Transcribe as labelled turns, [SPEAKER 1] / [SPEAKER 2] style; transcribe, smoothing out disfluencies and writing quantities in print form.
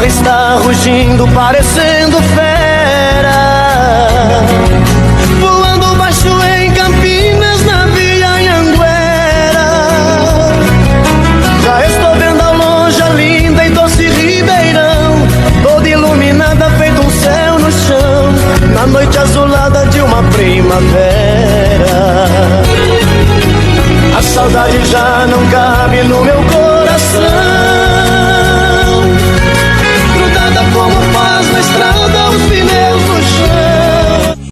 [SPEAKER 1] ela está rugindo, parecendo fera, voando baixo em Campinas, na Via Anhanguera. Já estou vendo ao longe a linda e doce Ribeirão, toda iluminada, feito um céu no chão, na noite azulada de uma primavera. A saudade já não cabe no meu corpo,